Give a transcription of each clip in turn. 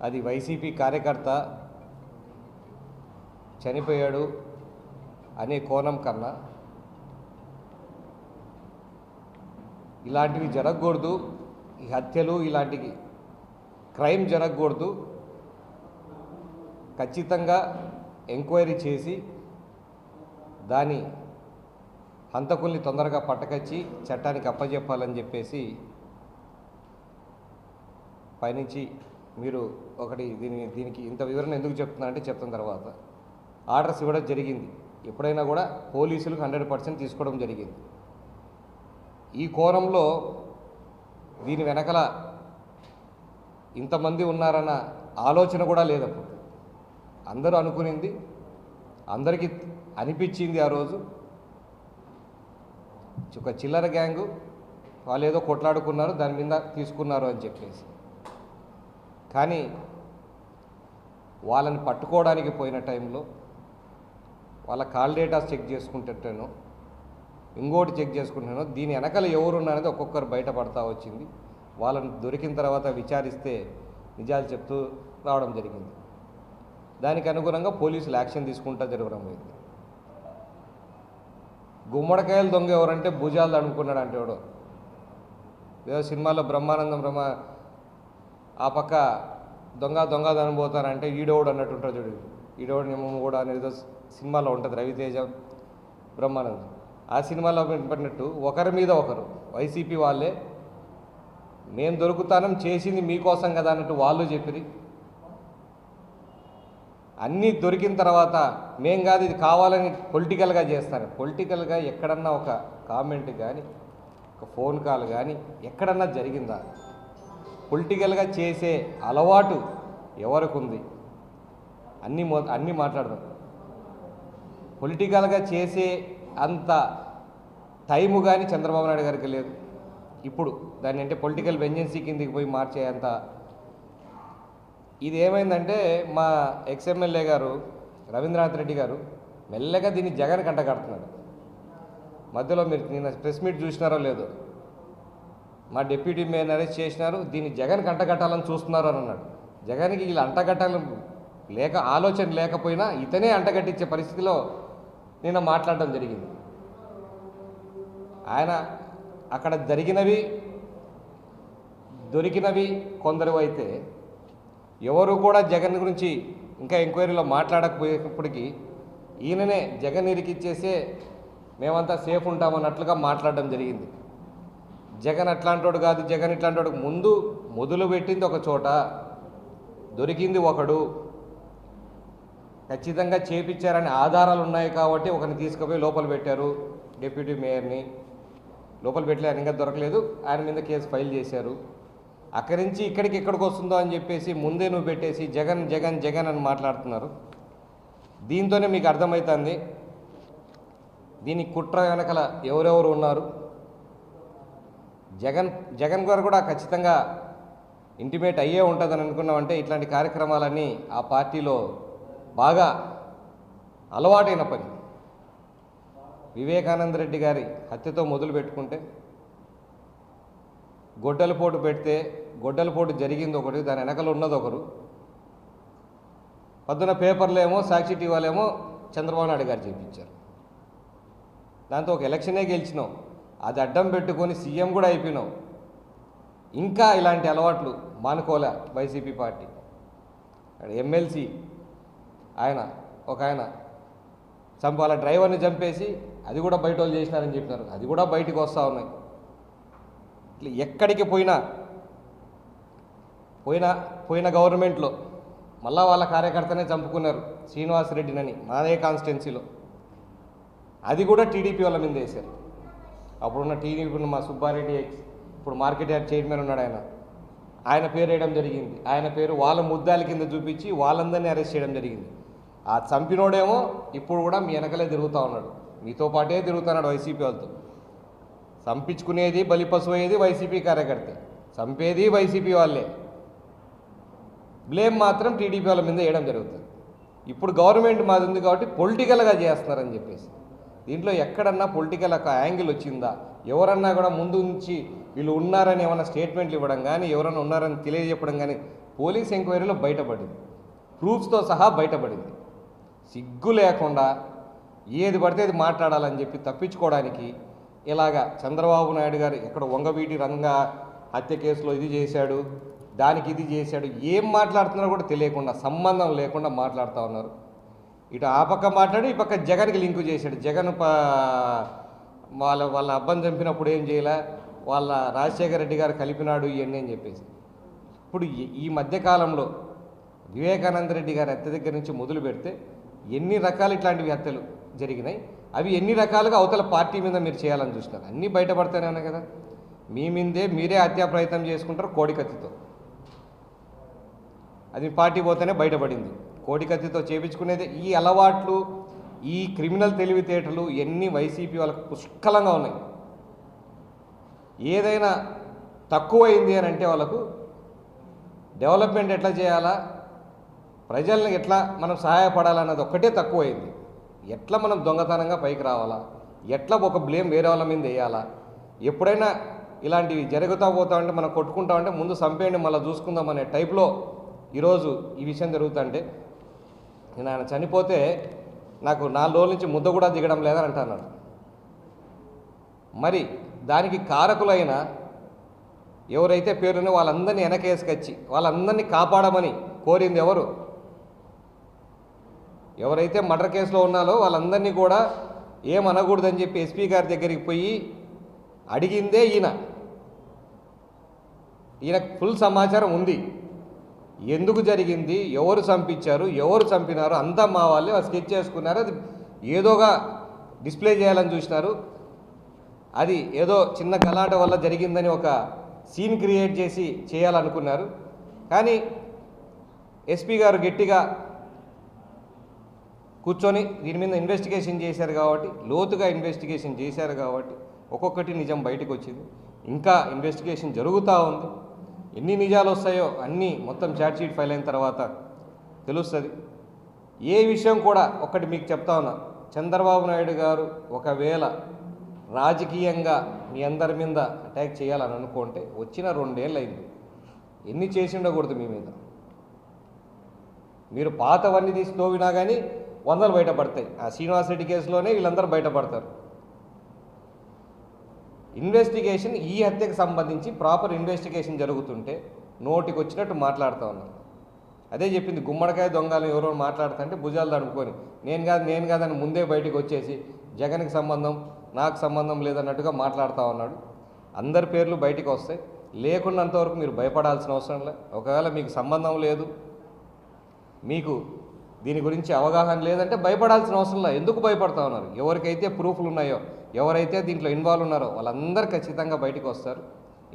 అది వైసీపీ కార్యకర్త చనిపోయాడు అనే కోణం కన్నా ఇలాంటివి జరగకూడదు, ఈ హత్యలు ఇలాంటి క్రైమ్ జరగకూడదు, ఖచ్చితంగా ఎంక్వైరీ చేసి దాని హంతకుల్ని తొందరగా పట్టకచ్చి చట్టానికి అప్పజెప్పాలని చెప్పేసి పైనుంచి మీరు ఒకటి దీనికి ఇంత వివరణ ఎందుకు చెప్తున్నా అంటే చెప్తున్న తర్వాత ఆర్డర్స్ ఇవ్వడం జరిగింది. ఎప్పుడైనా కూడా పోలీసులకు 100% తీసుకోవడం జరిగింది. ఈ కోణంలో దీని వెనకల ఇంతమంది ఉన్నారన్న ఆలోచన కూడా లేదప్పుడు. అందరూ అనుకునింది, అందరికీ అనిపించింది ఆ రోజు ఒక చిల్లర గ్యాంగు, వాళ్ళు ఏదో కొట్లాడుకున్నారు, దాని మీద తీసుకున్నారు అని చెప్పేసి. కానీ వాళ్ళని పట్టుకోవడానికి పోయిన టైంలో వాళ్ళ కాల్ డేటాస్ చెక్ చేసుకుంటుంటాను, ఇంకోటి చెక్ చేసుకుంటాను, దీని వెనకాల ఎవరున్నారనేది ఒక్కొక్కరు బయటపడతా వచ్చింది. వాళ్ళని దొరికిన తర్వాత విచారిస్తే నిజాలు చెప్తూ రావడం జరిగింది. దానికి అనుగుణంగా పోలీసులు యాక్షన్ తీసుకుంటూ జరగడం అయింది. గుమ్మడికాయలు దొంగ ఎవరంటే భుజాలు అనుకున్నాడు అంటే ఎవడో ఏదో సినిమాలో బ్రహ్మానందం ఆ పక్క దొంగ అనుభూతానంటే ఈడోడు అన్నట్టు ఉంటుంది చూడు, ఈడోడు నిమ్మమ్మ కూడా అనేది సినిమాలో ఉంటుంది, రవితేజ బ్రహ్మానందం. ఆ సినిమాలో పడినట్టు ఒకరి మీద ఒకరు వైసీపీ వాళ్ళే మేము దొరుకుతానం చేసింది మీకోసం కదా అన్నట్టు వాళ్ళు చెప్పిరి. అన్నీ దొరికిన తర్వాత మేం కాదు ఇది కావాలని పొలిటికల్గా చేస్తారు. పొలిటికల్గా ఎక్కడన్నా ఒక కామెంట్ కానీ ఒక ఫోన్ కాల్ కానీ ఎక్కడన్నా జరిగిందా? పొలిటికల్గా చేసే అలవాటు ఎవరికి ఉంది? అన్నీ మాట్లాడదాం. పొలిటికల్గా చేసే అంత టైము కానీ చంద్రబాబు నాయుడు గారికి లేదు. ఇప్పుడు దాన్ని అంటే పొలిటికల్ వెంజెన్సీ కిందకి పోయి మార్చేంత ఇది ఏమైందంటే మా ఎక్స్ఎమ్మెల్యే గారు రవీంద్రనాథ్ రెడ్డి గారు మెల్లగా దీన్ని జగన్ కంటగడుతున్నాడు. మధ్యలో మీరు నిన్న ప్రెస్ మీట్ చూసినారో లేదో, మా డిప్యూటీ మేయర్ అరెస్ట్ చేసినారు, దీన్ని జగన్ కంటగట్టాలని చూస్తున్నారు అని అన్నాడు. జగన్కి వీళ్ళు అంటగట్టాలని ఆలోచన లేకపోయినా ఇతనే అంటగట్టించే పరిస్థితిలో నిన్న మాట్లాడడం జరిగింది. ఆయన అక్కడ జరిగినవి దొరికినవి కొందరు అయితే ఎవరు కూడా జగన్ గురించి ఇంకా ఎంక్వైరీలో మాట్లాడకపోయేటప్పటికీ ఈయననే జగన్ ఇరికిచ్చేసే మేమంతా సేఫ్ ఉంటామన్నట్లుగా మాట్లాడడం జరిగింది. జగన్ అట్లాంటోడు కాదు, జగన్ ఇట్లాంటోడు ముందు మొదలు పెట్టింది ఒక చోట, దొరికింది ఒకడు, ఖచ్చితంగా చేపించారని ఆధారాలు ఉన్నాయి కాబట్టి ఒకరిని తీసుకుపోయి లోపల పెట్టారు. డిప్యూటీ మేయర్ని లోపల పెట్టలేదు, ఇంకా దొరకలేదు, ఆయన మీద కేసు ఫైల్ చేశారు. అక్కడి నుంచి ఇక్కడికి ఎక్కడికి వస్తుందో అని చెప్పేసి ముందే నువ్వు పెట్టేసి జగన్ జగన్ జగన్ అని మాట్లాడుతున్నారు. దీంతోనే మీకు అర్థమవుతుంది దీని కుట్ర వెనకల ఎవరెవరు ఉన్నారు. జగన్ గారు కూడా ఖచ్చితంగా ఇంటిమేట్ అయ్యే ఉంటుందని అనుకున్నామంటే ఇట్లాంటి కార్యక్రమాలన్నీ ఆ పార్టీలో బాగా అలవాటైన పని. వివేకానంద రెడ్డి గారి హత్యతో మొదలు పెట్టుకుంటే గొడ్డలపోటు పెడితే గొడ్డలపోటు జరిగింది ఒకటి, దాని వెనకలు ఉన్నది ఒకరు. పొద్దున పేపర్లు ఏమో సాక్షి టీవీలేమో చంద్రబాబు నాయుడు గారు చేయించారు. దాంతో ఒక ఎలక్షనే గెలిచినాం, అది అడ్డం పెట్టుకొని సీఎం కూడా అయిపోయినాం. ఇంకా ఇలాంటి అలవాట్లు మానుకోలే వైసీపీ పార్టీ. ఎమ్మెల్సీ ఒక ఆయన వాళ్ళ డ్రైవర్ని చంపేసి అది కూడా బయట వాళ్ళు చేసినారని చెప్పినారు, అది కూడా బయటికి వస్తూ ఉన్నాయి. ఇట్లా ఎక్కడికి పోయిన గవర్నమెంట్లో మళ్ళా వాళ్ళ కార్యకర్తనే చంపుకున్నారు, శ్రీనివాసరెడ్డినని, మాదే కాన్స్టిట్యున్సీలో. అది కూడా టీడీపీ వాళ్ళ మీద వేశారు. అప్పుడున్న టీడీపీ మా సుబ్బారెడ్డి ఇప్పుడు మార్కెట్ యార్డ్ చైర్మన్ ఉన్నాడు, ఆయన పేరు వేయడం జరిగింది. ఆయన పేరు వాళ్ళ ముద్దాల కింద చూపించి వాళ్ళందరినీ అరెస్ట్ చేయడం జరిగింది. ఆ చంపినోడేమో ఇప్పుడు కూడా మీ వెనకలే తిరుగుతూ ఉన్నాడు, మీతో పాటే తిరుగుతున్నాడు వైసీపీ వాళ్ళతో. చంపించుకునేది బలిపశువు అయ్యేది వైసీపీ కార్యకర్తే, చంపేది వైసీపీ వాళ్ళే. బ్లేమ్ మాత్రం టీడీపీ వాళ్ళ మీద వేయడం జరుగుతుంది. ఇప్పుడు గవర్నమెంట్ మాది ఉంది కాబట్టి పొలిటికల్గా చేస్తున్నారని చెప్పేసి దీంట్లో ఎక్కడన్నా పొలిటికల్ ఒక యాంగిల్ వచ్చిందా? ఎవరన్నా కూడా ముందు నుంచి వీళ్ళు ఉన్నారని ఏమైనా స్టేట్మెంట్లు ఇవ్వడం కానీ ఎవరన్నా ఉన్నారని తెలియజెప్పడం కానీ పోలీస్ ఎంక్వైరీలో బయటపడింది, ప్రూఫ్స్తో సహా బయటపడింది. సిగ్గు లేకుండా ఏది పడితే అది మాట్లాడాలని చెప్పి తప్పించుకోవడానికి ఇలాగా చంద్రబాబు నాయుడు గారు ఎక్కడ వంగవీటి రంగా హత్య కేసులో ఇది చేశాడు, దానికి ఇది చేశాడు, ఏం మాట్లాడుతున్నారో కూడా తెలియకుండా సంబంధం లేకుండా మాట్లాడుతూ ఉన్నారు. ఇటు ఆ పక్క మాట్లాడి ఈ పక్క జగన్కి లింకు చేశాడు. జగన్ వాళ్ళ అబ్బని చంపినప్పుడు ఏం చేయలే, వాళ్ళ రాజశేఖర రెడ్డి గారు కలిపినాడు ఇవన్నీ అని చెప్పేసి. ఇప్పుడు ఈ మధ్యకాలంలో వివేకానంద రెడ్డి గారి హత్య దగ్గర నుంచి మొదలు పెడితే ఎన్ని రకాలు ఇట్లాంటివి హత్యలు జరిగినాయి, అవి ఎన్ని రకాలుగా అవతల పార్టీ మీద మీరు చేయాలని చూస్తున్నారు. అన్నీ బయటపడతానే ఉన్నాయి కదా. మీ మీదే మీరే హత్యా ప్రయత్నం చేసుకుంటారు కోడికత్తితో. అది పార్టీ పోతేనే బయటపడింది. కోడికత్తితో చేపించుకునేది. ఈ అలవాట్లు, ఈ క్రిమినల్ తెలివితేటలు ఎన్ని వైసీపీ వాళ్ళకు పుష్కలంగా ఉన్నాయి. ఏదైనా తక్కువైంది అని అంటే వాళ్ళకు డెవలప్మెంట్ ఎట్లా చేయాలా, ప్రజల్ని ఎట్లా మనం సహాయపడాలన్నది ఒక్కటే తక్కువైంది. ఎట్లా మనం దొంగతనంగా పైకి రావాలా, ఎట్లా ఒక బ్లేమ్ వేరే వాళ్ళ మీద వేయాలా. ఎప్పుడైనా ఇలాంటివి జరుగుతూ పోతా ఉంటే మనం కొట్టుకుంటా ఉంటే ముందు చంపేయండి మళ్ళీ చూసుకుందాం అనే టైప్లో ఈరోజు ఈ విషయం జరుగుతుంటే, నేను ఆయన చనిపోతే నాకు 4 రోజుల నుంచి ముద్ద కూడా దిగడం లేదని అంటున్నాడు. మరి దానికి కారకులైన ఎవరైతే పేరునో వాళ్ళందరినీ వెనకేసుకొచ్చి వాళ్ళందరినీ కాపాడమని కోరింది ఎవరు? ఎవరైతే మర్డర్ కేసులో ఉన్నారో వాళ్ళందరినీ కూడా ఏమనకూడదని చెప్పి ఎస్పీ గారి దగ్గరికి పోయి అడిగిందే ఈయనకు ఫుల్ సమాచారం ఉంది. ఎందుకు జరిగింది, ఎవరు చంపించారు, ఎవరు చంపినారు అంతా మా వాళ్ళే స్కెచ్ చేసుకున్నారు. అది ఏదోగా డిస్ప్లే చేయాలని చూసినారు. అది ఏదో చిన్న గలాట వల్ల జరిగిందని ఒక సీన్ క్రియేట్ చేసి చేయాలనుకున్నారు. కానీ ఎస్పీ గారు గట్టిగా కూర్చొని దీని మీద ఇన్వెస్టిగేషన్ చేశారు కాబట్టి, లోతుగా ఇన్వెస్టిగేషన్ చేశారు కాబట్టి ఒక్కొక్కటి నిజం బయటకు వచ్చింది. ఇంకా ఇన్వెస్టిగేషన్ జరుగుతూ ఉంది. ఎన్ని నిజాలు వస్తాయో అన్నీ మొత్తం ఛార్జ్షీట్ ఫైల్ అయిన తర్వాత తెలుస్తుంది. ఏ విషయం కూడా ఒక్కటి మీకు చెప్తా ఉన్నా, చంద్రబాబు నాయుడు గారు ఒకవేళ రాజకీయంగా మీ అందరి మీద అటాక్ చేయాలని అనుకుంటే వచ్చిన 2 ఏళ్ళు అయింది. ఎన్ని చేసి ఉండకూడదు మీ మీద. మీరు పాతవన్నీ తీసి తోవినా కానీ 100 బయటపడతాయి. ఆ శ్రీనివాసరెడ్డి కేసులోనే వీళ్ళందరూ బయటపడతారు. ఇన్వెస్టిగేషన్ ఈ హత్యకు సంబంధించి ప్రాపర్ ఇన్వెస్టిగేషన్ జరుగుతుంటే నోటికి వచ్చినట్టు మాట్లాడుతూ ఉన్నారు. అదే చెప్పింది, గుమ్మడికాయ దొంగలు ఎవరో మాట్లాడుతుంటే భుజాలు తడుపుకొని నేను కాదని ముందే బయటకు వచ్చేసి జగన్కి సంబంధం నాకు సంబంధం లేదన్నట్టుగా మాట్లాడుతూ ఉన్నాడు. అందరి పేర్లు బయటకు వస్తాయి. లేకున్నంతవరకు మీరు భయపడాల్సిన అవసరం లేదు. ఒకవేళ మీకు సంబంధం లేదు, మీకు దీని గురించి అవగాహన లేదంటే భయపడాల్సిన అవసరం లేదు. ఎందుకు భయపడతా ఉన్నారు? ఎవరికైతే ప్రూఫ్లు ఉన్నాయో, ఎవరైతే దీంట్లో ఇన్వాల్వ్ ఉన్నారో వాళ్ళందరూ ఖచ్చితంగా బయటకు వస్తారు.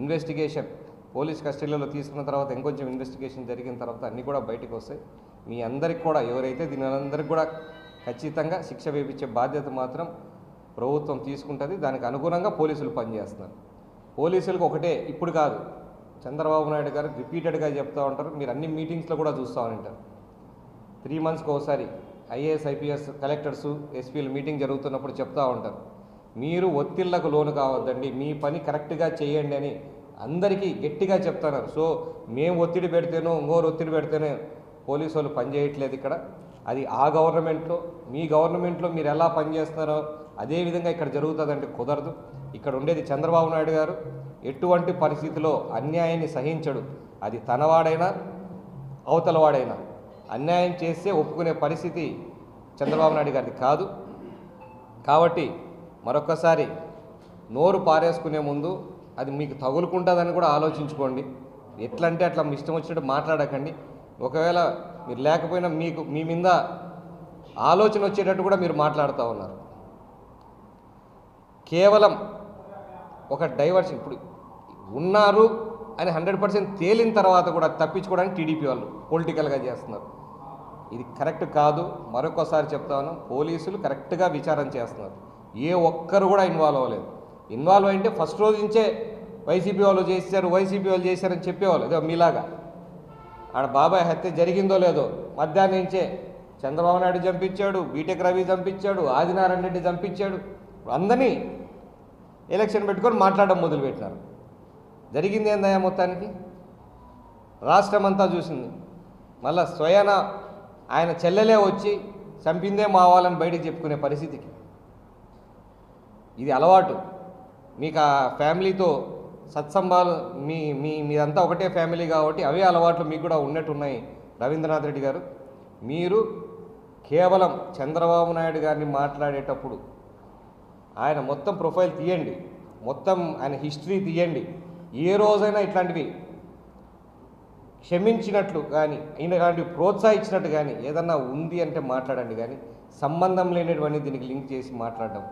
ఇన్వెస్టిగేషన్ పోలీస్ కస్టడీలో తీసుకున్న తర్వాత ఇంకొంచెం ఇన్వెస్టిగేషన్ జరిగిన తర్వాత అన్నీ కూడా బయటకు వస్తాయి. మీ అందరికి కూడా ఎవరైతే దీని అందరికి కూడా ఖచ్చితంగా శిక్ష వేయించే బాధ్యత మాత్రం ప్రభుత్వం తీసుకుంటుంది. దానికి అనుగుణంగా పోలీసులు పనిచేస్తున్నారు. పోలీసులకు ఒకటే ఇప్పుడు కాదు, చంద్రబాబు నాయుడు గారు రిపీటెడ్గా చెప్తూ ఉంటారు. మీరు అన్ని మీటింగ్స్లో కూడా చూస్తూ ఉంటారు. 3 monthsకి ఒకసారి ఐఏఎస్ ఐపీఎస్ కలెక్టర్సు ఎస్పీలు మీటింగ్ జరుగుతున్నప్పుడు చెప్తూ ఉంటారు, మీరు ఒత్తిళ్లకు లోను కావద్దండి, మీ పని కరెక్ట్గా చేయండి అని అందరికీ గట్టిగా చెప్తున్నారు. సో మేము ఒత్తిడి పెడితేనో ఇంకోరు ఒత్తిడి పెడితేనే పోలీసు వాళ్ళు పనిచేయట్లేదు ఇక్కడ. అది ఆ గవర్నమెంట్లో, మీ గవర్నమెంట్లో మీరు ఎలా పనిచేస్తున్నారో అదేవిధంగా ఇక్కడ జరుగుతుందంటే కుదరదు. ఇక్కడ ఉండేది చంద్రబాబు నాయుడు గారు. ఎటువంటి పరిస్థితిలో అన్యాయాన్ని సహించడు. అది తనవాడైనా అవతలవాడైనా అన్యాయం చేస్తే ఒప్పుకునే పరిస్థితి చంద్రబాబు నాయుడు గారిది కాదు. కాబట్టి మరొక్కసారి నోరు పారేసుకునే ముందు అది మీకు తగులుకుంటుందని కూడా ఆలోచించుకోండి. ఎట్లా అంటే అట్లా ఇష్టం వచ్చినట్టు మాట్లాడకండి. ఒకవేళ మీరు లేకపోయినా మీ మీద ఆలోచన వచ్చేటట్టు కూడా మీరు మాట్లాడుతూ ఉన్నారు. కేవలం ఒక డైవర్షన్ ఇప్పుడు ఉన్నారు అని 100% తేలిన తర్వాత కూడా తప్పించుకోవడానికి టీడీపీ వాళ్ళు పొలిటికల్గా చేస్తున్నారు. ఇది కరెక్ట్ కాదు. మరొకసారి చెప్తా ఉన్నాం, పోలీసులు కరెక్ట్గా విచారణ చేస్తున్నారు. ఏ ఒక్కరు కూడా ఇన్వాల్వ్ అవ్వలేదు. ఇన్వాల్వ్ అయితే ఫస్ట్ రోజు నుంచే వైసీపీ వాళ్ళు చేశారని చెప్పేవాళ్ళు. ఏదో మీలాగా ఆడ బాబాయ్ హత్య జరిగిందో లేదో మధ్యాహ్నం నుంచే చంద్రబాబు నాయుడు చంపించాడు, బీటెక్ రవి చంపించాడు, ఆదినారాయణ రెడ్డి చంపించాడు, అందరినీ ఎలక్షన్ పెట్టుకొని మాట్లాడడం మొదలుపెట్టినారు. జరిగింది ఏందయ్యా మొత్తానికి? రాష్ట్రమంతా చూసింది. మళ్ళా స్వయాన ఆయన చెల్లెలే వచ్చి చంపిందే మా వాళ్ళని బయటికి చెప్పుకునే పరిస్థితికి ఇది అలవాటు. మీకు ఆ ఫ్యామిలీతో సత్సంబాలు మీదంతా ఒకటే ఫ్యామిలీ కాబట్టి అవే అలవాట్లు మీకు కూడా ఉన్నట్టున్నాయి. రవీంద్రనాథ్ రెడ్డి గారు, మీరు కేవలం చంద్రబాబు నాయుడు గారిని మాట్లాడేటప్పుడు ఆయన మొత్తం ప్రొఫైల్ తీయండి, మొత్తం ఆయన హిస్టరీ తీయండి. ఏ రోజైనా ఇట్లాంటివి క్షమించినట్లు కానీ ఇలాంటివి ప్రోత్సహించినట్టు కానీ ఏదన్నా ఉంది అంటే మాట్లాడండి. కానీ సంబంధం లేనివన్నీ దీనికి లింక్ చేసి మాట్లాడడం,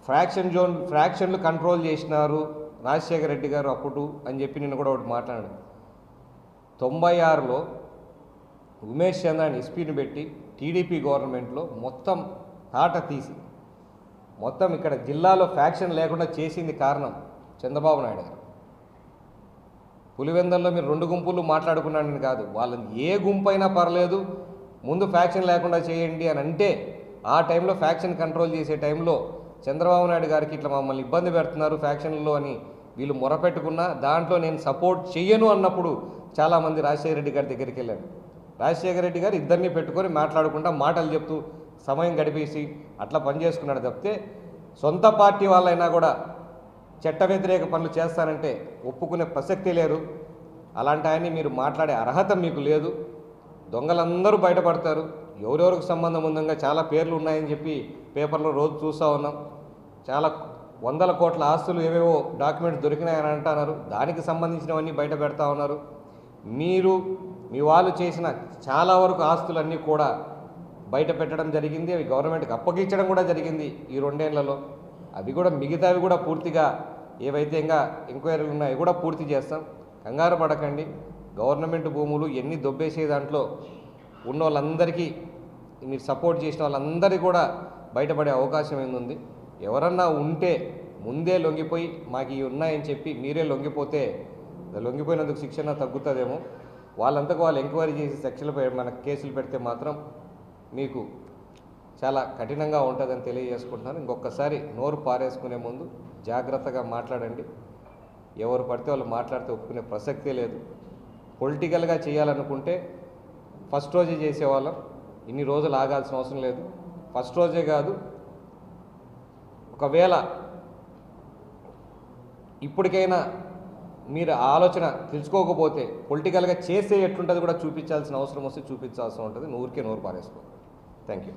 ఫ్రాక్షన్లు కంట్రోల్ చేసినారు రాజశేఖర రెడ్డి గారు అప్పుడు అని చెప్పి నిన్న కూడా ఒకటి మాట్లాడాడు. 96లో ఉమేష్ చంద్రాన్ని ఎస్పీని పెట్టి టీడీపీ గవర్నమెంట్లో మొత్తం తాట తీసి మొత్తం ఇక్కడ జిల్లాలో ఫ్యాక్షన్ లేకుండా చేసింది కారణం చంద్రబాబు నాయుడు గారు. పులివెందల్లో మీరు 2 గుంపులు మాట్లాడుకున్నాడని కాదు, వాళ్ళని ఏ గుంపు అయినా పర్లేదు ముందు ఫ్యాక్షన్ లేకుండా చేయండి అని అంటే ఆ టైంలో ఫ్యాక్షన్ కంట్రోల్ చేసే టైంలో చంద్రబాబు నాయుడు గారికి ఇట్లా మమ్మల్ని ఇబ్బంది పెడుతున్నారు ఫ్యాక్షన్లో అని వీళ్ళు మొరపెట్టుకున్నా దాంట్లో నేను సపోర్ట్ చెయ్యను అన్నప్పుడు చాలామంది రాజశేఖర రెడ్డి గారి దగ్గరికి వెళ్ళారు. రాజశేఖర రెడ్డి గారు ఇద్దరిని పెట్టుకొని మాట్లాడుకుంటా మాటలు చెప్తూ సమయం గడిపేసి అట్లా పనిచేసుకున్నాడు తప్పితే సొంత పార్టీ వాళ్ళైనా కూడా చట్ట వ్యతిరేక పనులు చేస్తానంటే ఒప్పుకునే ప్రసక్తి లేరు. అలాంటి ఆయన్ని మీరు మాట్లాడే అర్హత మీకు లేదు. దొంగలందరూ బయటపడతారు. ఎవరెవరికి సంబంధం ఉందంగా చాలా పేర్లు ఉన్నాయని చెప్పి పేపర్లో రోజు చూస్తూ ఉన్నాం. చాలా 100 కోట్ల ఆస్తులు ఏవేవో డాక్యుమెంట్స్ దొరికినాయని అంటున్నారు. దానికి సంబంధించినవన్నీ బయట పెడతా ఉన్నారు. మీరు మీ వాళ్ళు చేసిన చాలా వరకు ఆస్తులన్నీ కూడా బయట పెట్టడం జరిగింది. అవి గవర్నమెంట్కి అప్పగించడం కూడా జరిగింది ఈ 2 ఏళ్లలో. అవి కూడా మిగతావి కూడా పూర్తిగా ఏవైతే ఇంకా ఎంక్వైరీలు ఉన్నాయో కూడా పూర్తి చేస్తాం. కంగారు పడకండి. గవర్నమెంట్ భూములు ఎన్ని దొబ్బేసే దాంట్లో ఉన్న వాళ్ళందరికీ మీరు సపోర్ట్ చేసిన వాళ్ళందరికీ కూడా బయటపడే అవకాశం ఏంది. ఎవరన్నా ఉంటే ముందే లొంగిపోయి మాకు ఇవి ఉన్నాయని చెప్పి మీరే లొంగిపోతే లొంగిపోయినందుకు శిక్షణ తగ్గుతుందేమో. వాళ్ళంతకు వాళ్ళు ఎంక్వైరీ చేసి సెక్షన్లు మన కేసులు పెడితే మాత్రం మీకు చాలా కఠినంగా ఉంటుందని తెలియజేసుకుంటున్నాను. ఇంకొకసారి నోరు పారేసుకునే ముందు జాగ్రత్తగా మాట్లాడండి. ఎవరు పడితే వాళ్ళు మాట్లాడితే ఒప్పుకునే ప్రసక్తే లేదు. పొలిటికల్గా చేయాలనుకుంటే ఫస్ట్ రోజే చేసేవాళ్ళం, ఇన్ని రోజులు ఆగాల్సిన అవసరం లేదు. ఫస్ట్ రోజే కాదు, ఒకవేళ ఇప్పటికైనా మీరు ఆలోచన తెలుసుకోకపోతే పొలిటికల్గా చేసే ఎట్లుంటుంది కూడా చూపించాల్సిన అవసరం వస్తే చూపించాల్సి ఉంటుంది. ఊరికే నోరు పారేసుకో. Thank you.